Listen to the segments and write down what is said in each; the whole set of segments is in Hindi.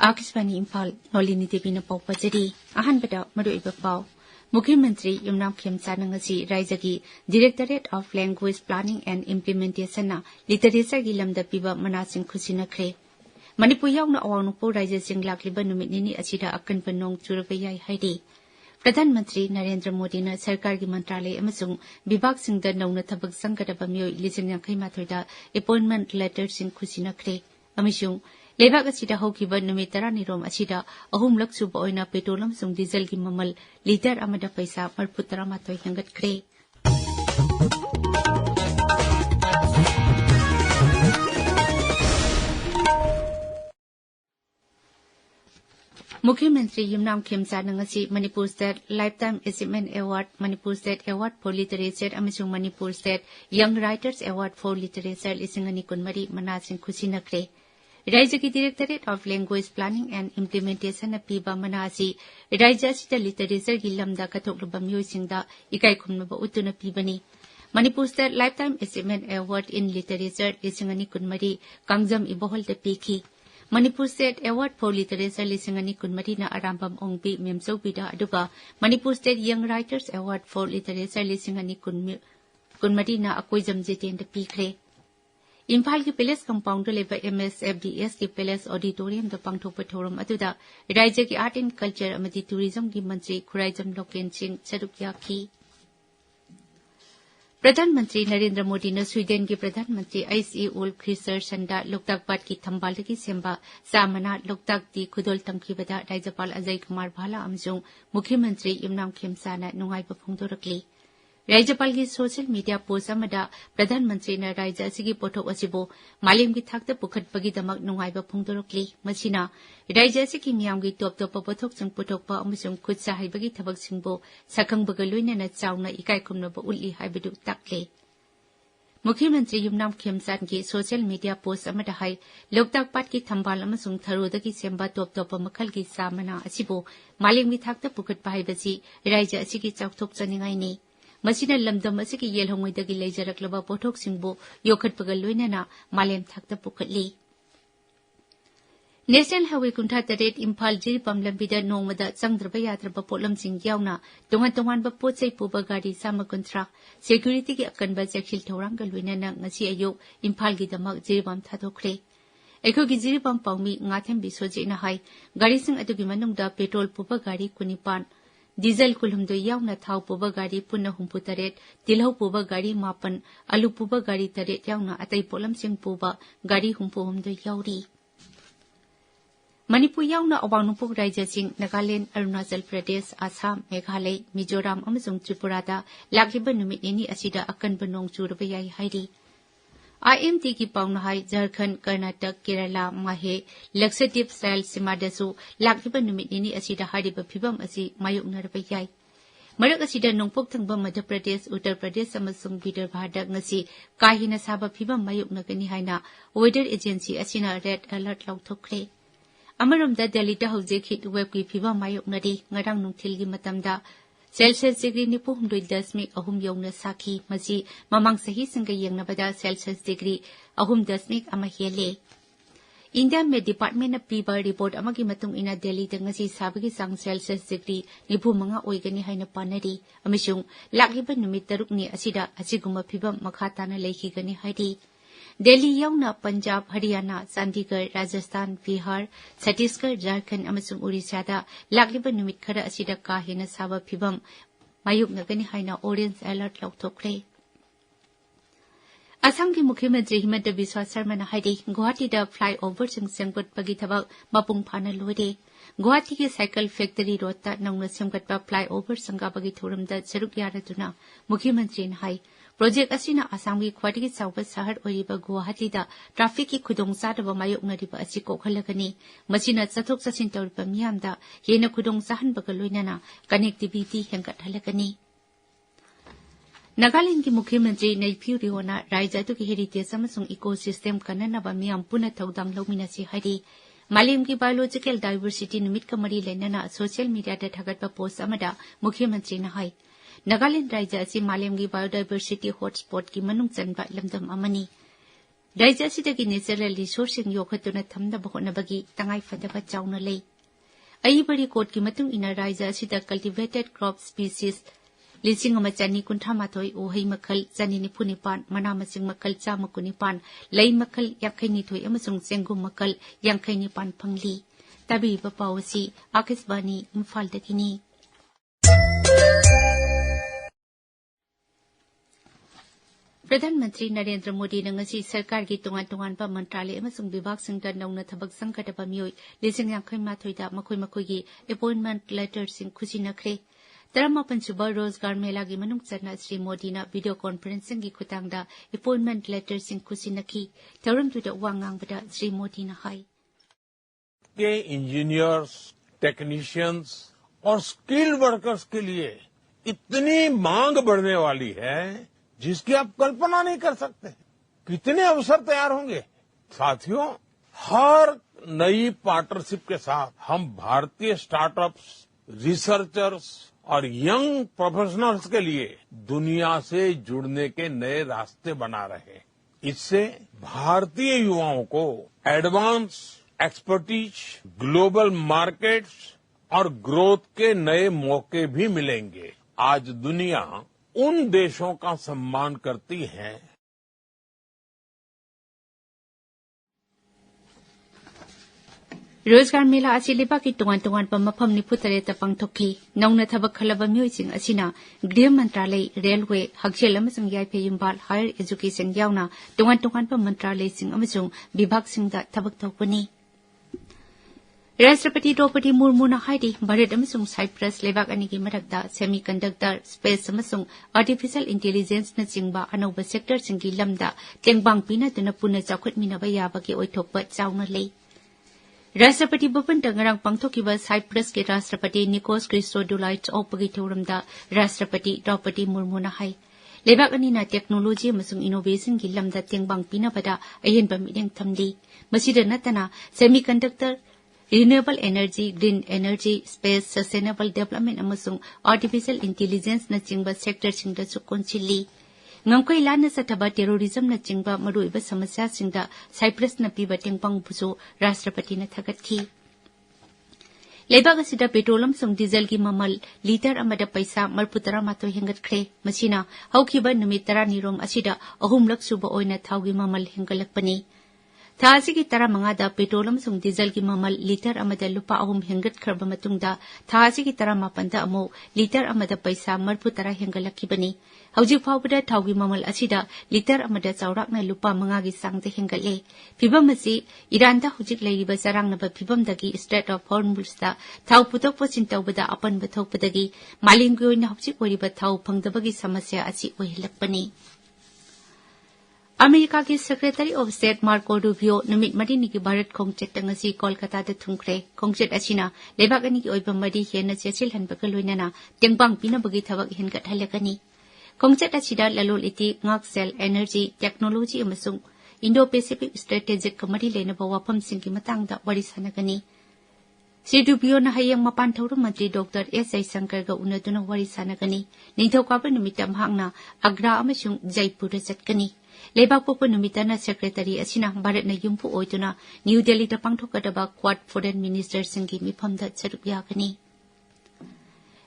आकाशवाणी इम्फाल नोलिनी देवी न पाउ पजरी अहनबदा मरुइबा पाउ मुख्यमंत्री युमनाम खेमचाना ngasi रायजगी directorate of language planning and implementation ना लिटरेचर गी लमदा पिबा मनासिंग खुसिनखरे मणिपुर यावना अवांगनुपो रायज सिंग लाक्लिबा नुमित निनी असिदा अकनबा नोंग चुरबा याय हाइदि प्रधानमंत्री नरेंद्र मोदी ने सरकार की मंत्रालय अमसुंग विभाग सिंगदा नौना थबक संगदबा मियोय लिसिंग यांखै माथोयदा अपॉइंटमेंट लेटर सिंग खुसिनखरे अमसुंग लेबाग असिदा होकिबा नुमित 10 असिदा अहुमलक सुबा ओइना पेट्रोल अमसुंग डीजल की ममल लीटर अमदा पैसा 43 हेंगतखरे मुख्यमंत्री युमनाम खेमचाना ngasi Manipur state lifetime achievement award Manipur state award for literature अमसुंग Manipur state young writers award for literature लिसिंग अनि कुनमरी मनासिंग खुसिनखरे राज्य की directorate of language planning and implementation पीबा मनासी राज्य असिदा लिटरेचर की लमदा कथोकलबा मियोयसिंगदा इकाई खुमनबा उतुना पीबनी Manipur state lifetime achievement award in literature लिसिंग अनि कुनमरी कांगजम इबोहलदा पीखी Manipur state award for literature लिसिंग अनि कुनमरी ना आरामबम ओंगबी मेमसौबीदा अदुगा Manipur state young writers award for literature लिसिंग अनि कुनमरी ना अकोइजम जेतेंदा पीखरे इम्फाल की पैलेस कंपाउंड लेबा MSFDS की पैलेस ऑडिटोरियम द पांगथोकपा थौरम अदुदा राज्य की आर्ट एंड कल्चर अमदी टूरिज्म की मंत्री खुराइजम लोकेन सिंह सरुक याखी प्रधानमंत्री नरेंद्र मोदी ने स्वीडन के प्रधानमंत्री IC उल्फ क्रिस्टरसनदा लोकताक पाट की थंबाल की सेंबा सामना लोकताक दी खुदोल तमखीबदा राज्यपाल अजय कुमार भाला अमसुंग मुख्यमंत्री युमनाम खेमचाना नुंगाइबा फोंदोरकली राज्यपाल की सोशल मीडिया पोस्ट अमदा प्रधानमंत्री ने राज्य असिगी पोथोक असिबो मालेम की थाकता पुखटपगीदमक नुंगाइबा फोंदोरकली मसिना राज्य असिगी मियामगी टॉप पोथोक संग पुथोकपा अमसुंग खुद साहायबगी थबकसिंगबो सखंगबगा लोइनना चावना इकाई खुमनबा उल्ली हाइबदु ताकले मुख्यमंत्री युमनाम खेमचान की सोशल मीडिया पोस्ट अमदा हाई लोकताक पाट की थंबाल अमसुंग थरोदगी सेंबा टॉप मखल की सामना असिबो मालेम की थाकता पुखटपा हाइबसी राज्य असिगी चाउथोक चनिंगाइनी मसीना लमदम असिगी येलहोंगैदगी लेजरक्लबा पोथोकसिंगबो योखटपगा लोइनना मालेम थाकता पुखटली नेशनल हाईवे कुंठा तरेट इम्फाल जिरिपम लंबीदा नोंगमदा चंगद्रबा याद्रबा पोटलमसिंग यावना तोंगान पोचै पुबा गाड़ी सामा कुंथ्रा सिक्यूरिटी की अकनबा चेक्सिल थौरांगा लोइनना ngasi अयोग इम्फाल की दमक जिरिपम थादोखरे अखोगी जिरिपम पाउमी ngathembi सोजेना हाई गाड़ीसिंग अदुगी मनुंगदा पेट्रोल पुबा गाड़ी 19 डीजल कुलुमदो यावना थाव पुबा गाड़ी पुन्ना 63 तिलहौ पुबा गाड़ी 9 आलू पुबा गाड़ी 3 यावना अतै पोलमसिंग पुबा गाड़ी 64 यावरी मणिपुर यावना अवांगनुपुग राज्यसिंग नागालैंड अरुणाचल प्रदेश आसाम मेघालय मिजोराम अमसुंग त्रिपुरादा लागिबा नुमित निनी असिदा अकनबा नोंग चुरबा याय हाइदि IMD की पाउनहाई झारखंड कर्नाटक केरला माहे लक्षद्वीप स्टाइल सीमादसु लागिबा नुमित निनी असिदा हारिबा फिबम असि मायोकनरबा याय मरक असिदा नोंपोक थंबा मध्य प्रदेश उत्तर प्रदेश अमसुंग विदर्भादा ngasi काहिना साबा फिबम मायोकनगनी हाइना वेदर एजेंसी असिना रेड अलर्ट लौथोखरे अमरमदा दिल्लीदा हौजिक हिट वेव की फिबम मायोकनरी ngarang nungthilgi matamda Celsius degree 9.3 यौना साखी मसी ममांग सही संग यंगनबदा सेल्सियस डिग्री 3.1 हेले इंडिया में डिपार्टमेंट पीबा रिपोर्ट अमगी मतुंग इना दिल्ली दंगसी साबगी सांग सेल्सियस डिग्री 95 ओइगनी हाइना पानरी अमिसुंग लागिबा नुमित 6 नि असिदा असिगुम फिबम मखाताना लेखिगनी हाइदि दिल्ली यावना पंजाब हरियाणा चंडीगढ़ राजस्थान बिहार छत्तीसगढ़ झारखंड अमसुंग उड़ीसादा लागिबा नुमित खरा असिदा का हेना साबा फिबम मायुकनगनी हाइना ऑरेंज अलर्ट लौथोखरे असम की मुख्यमंत्री हिमंत बिस्वा शर्मा हाइदि गुवाहाटीदा फ्लाईओवर सिंग सेंगगटपगी थबक मपुंग फाना लोइदे गुवाहाटी के साइकिल फैक्ट्री रोडता नौना सेंगगटपा फ्लाईओवर संगाबगी थोरमदा सरुक यारदुना मुख्यमंत्री हाई प्रोजेक्ट असिना आसाम की ख्वाइदगी चाउबा शहर ओइरिबा गुवाहाटीदा ट्रैफिक की खुदोंचादबा मायोकनरिबा असि कोखलगनी मसिना चथोक चसिन तौरिबा मियामदा हेना खुदोंचाहनबगा लोइनना कनेक्टिविटी हेंगटहलगनी नागालैंड की मुख्यमंत्री नैफिउ रिओना राज्य की हेरिटेज अमसुंग इकोसिस्टम कननबा मियाम पुना थौदांग लौमिनासि हाइदि मालेम की बायोलॉजिकल डाइवर्सिटी निमित्त मरी लेनना सोशल मीडिया थगटबा पोस्ट अमदा मुख्यमंत्री हाई नागालैंड राज्य मालेम की बायोडाइवर्सिटी हॉटस्पॉट की मनुंग चनबा लमदम अमनी राज्य असिदगी नेचरल रिसोर्सिंग योखतुना थमनबा होनबगी तंगाई फदबा चाउना लei अइबरी कोर्ट की मतुंग इना राज्य असिदा कल्टिवेटेड क्रॉप स्पीसीज 1938 उहई मखल 995 मना मसिंग मखल 119 लई मखल 52 अमसुंग सेंगुम मखल 59 फंगली तबीब पावसी आकाशवाणी इम्फाल दकिनी प्रधानमंत्री नरेंद्र मोदी नंगसी सरकार की तोंगान मंत्रालय अमसुंग विभाग सिंगदा नौना थबक संगठब मियोय 1958 दा मखोय मखोयगी अपॉइंटमेंट लेटर सिंग खुसिनखरे 18 सुबह रोजगार मेला की मनुंग चना श्री मोदी ना वीडियो कॉन्फ्रेंसिंग की खुतांगदा अपॉइंटमेंट लेटर सिंग खुसिनखी थौरमदुदा वांगांगबदा श्री मोदी ना हाई के इंजीनियर्स टेक्नीशियंस और स्किल्ड वर्कर्स के लिए इतनी मांग बढ़ने वाली है जिसकी आप कल्पना नहीं कर सकते कितने अवसर तैयार होंगे साथियों हर नई पार्टनरशिप के साथ हम भारतीय स्टार्टअप्स रिसर्चर्स और यंग प्रोफेशनल्स के लिए दुनिया से जुड़ने के नए रास्ते बना रहे हैं इससे भारतीय युवाओं को एडवांस एक्सपर्टीज ग्लोबल मार्केट्स और ग्रोथ के नए मौके भी मिलेंगे आज दुनिया उन देशों का सम्मान करती है रोजगार मेला असी लेबा की तोंगान मफम 93 पांगथोखी नौना थबक खलबा मियोयसिंग असिना गृह मंत्रालय रेलवे हक्सेल अमसुंग याइफे इम्फाल हायर एजुकेशन यावना तोंगान मंत्रालयसिंग अमसुंग विभागसिंगदा थबक थोकपनी राष्ट्रपति द्रौपदी मुर्मुना हाइदी भारत अमसुंग साइप्रस लेबाक अनी की मरकदा सेमीकंडक्टर स्पेस अमसुंग आर्टिफिशियल इंटेलिजेंस न चिंगबा अनौबा सेक्टर सिंगी लमदा तेंगबांग पिनदुना पुना चाखुतमिनबा याबगी ओइथोकबा चाउना लei राष्ट्रपति भवन तंगरंग पांगथोकिबा साइप्रस के राष्ट्रपति निकोस क्रिस्टोडुलाइट्स ओपगी थौरमदा राष्ट्रपति द्रौपदी मुर्मुना हाई लेबाक अनीना टेक्नोलॉजी अमसुंग इनोवेशन की लमदा तेंगबांग पिनबदा अयेनबा मिदेंग थमली मसिदा नतना semiconductor renewable energy green energy space sustainable development अमसुंग आर्टिफिशियल इंटेलिजेंस न चिंगबा सेक्टर सिंगदसु कोनसिली ngangkoi lana sataba terrorism na chingba maruiba samasya singda cyprus na piba tengpang buso rashtrapati na thagathi lebaga sida petroleum sum diesel gi mamal liter amada paisa marputara mato hengat khre masina haukiba numit 10 nirom asida ahum lak suba oina thaugi mamal hengalakpani थासी की तरह मंगादा पेट्रोलम सुंग डीजल की ममल लीटर अमदा लुपा अहुम हेंगत खरबा मतुंगदा थासी की तरह मापंदा अमो लीटर अमदा पैसा मरफु तरह हेंगलक्किबनी हौजिक फाउबदा थाउगी ममल असिदा लीटर अमदा चौराकना लुपा मंगागी सांगदे हेंगले फिबम असि इरानदा हौजिक लेरिबा जरांगनबा फिबमदगी स्ट्रेट ऑफ हॉर्मुजदा थाउ पुतोक पसिन तौबदा अपन बथौपदगी मालिंगी ओइना हौजिक ओरिबा थाउ फंगदबगी समस्या असि ओहिलक्पनी अमेरिका के secretary of state Marco Rubio नुमित मरिनी की भारत खोंगचेट तंगसी कोलकाता द थुंखरे खोंगचेट असिना लेबागनी की ओइबा मरी हेना चेचिल हनबका लोइनाना तेंगबांग पिनबगी थबक हेनगत हलकनी खोंगचेट असिदा ललोल इति ngaksel एनर्जी टेक्नोलॉजी अमसुंग इंडो पैसिफिक स्ट्रेटेजिक कमरी लेनबा वाफम सिंगी मतंगदा वरी सनगनी श्री रूबियो न हयंग मपान थौरम मंत्री डॉक्टर एस जयशंकर गा उनदुना वरी सनगनी निथौकाबा नुमिता महंगना अग्रा अमसुंग जयपुर चटकनी लेबाक पोपो नुमिताना सेक्रेटरी असिना भारत न युम्फु ओइतुना न्यू दिल्ली दा पांगथोकदबा क्वाड फॉरेन मिनिस्टर सिंगी मिफमदा सरुक यागनी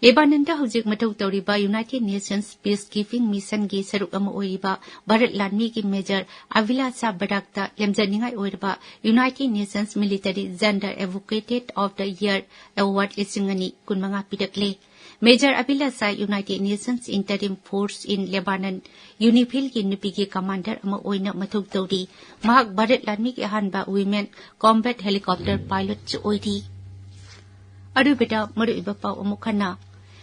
लेबानन दा हौजिक मथौ तौरिबा यूनाइटेड नेशंस पीसकीपिंग मिशन गी सरुक अमा ओइबा भारत लानमी की मेजर अविलासा बडाकता लेमजनिंगाई ओइरबा United Nations military gender advocate of the year award लिसिंगनी कुनमंगा पिदकले major Abhilasha United Nations interim force in Lebanon UNIFIL की नुपी की कमांडर अमा ओइना मथौ तौरी महाक भारत लानमी की अहानबा वुमेन कॉम्बैट हेलीकॉप्टर पायलट ओइरी अरुबेटा मरुइबा पाउ अमुखना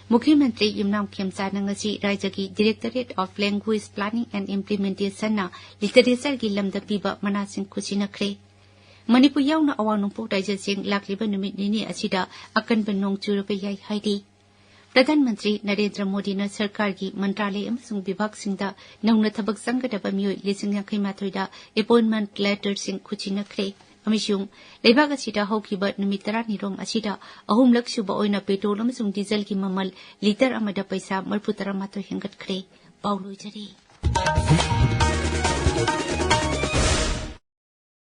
मुख्यमंत्री युमनाम खेमचाना ngasi राज्य की directorate of language planning and implementation ना लिटरेचर की लमदा पीबा मनासिंग खुसिनखरे मणिपुर यावना अवानुपो राज्य सिंग लाक्लिबा नुमित निनी असिदा अकनबा नोंग चुरबा याई हाइदी प्रधानमंत्री नरेंद्र मोदी ने सरकार की मंत्रालय अमसुंग विभाग सिंगदा नौना थबक संगदबा मियोय 1928 दा अपॉइंटमेंट लेटर सिंग खुचिनखरे अमिसुंग लेबाग असिदा हौकिबा नुमित 10 निरोम असिदा अहुम लक्षुबा ओइना पेट्रोल अमसुंग डीजल की ममल लीटर अमदा पैसा मरफु 13 हेंगतखरे पाउलोजरी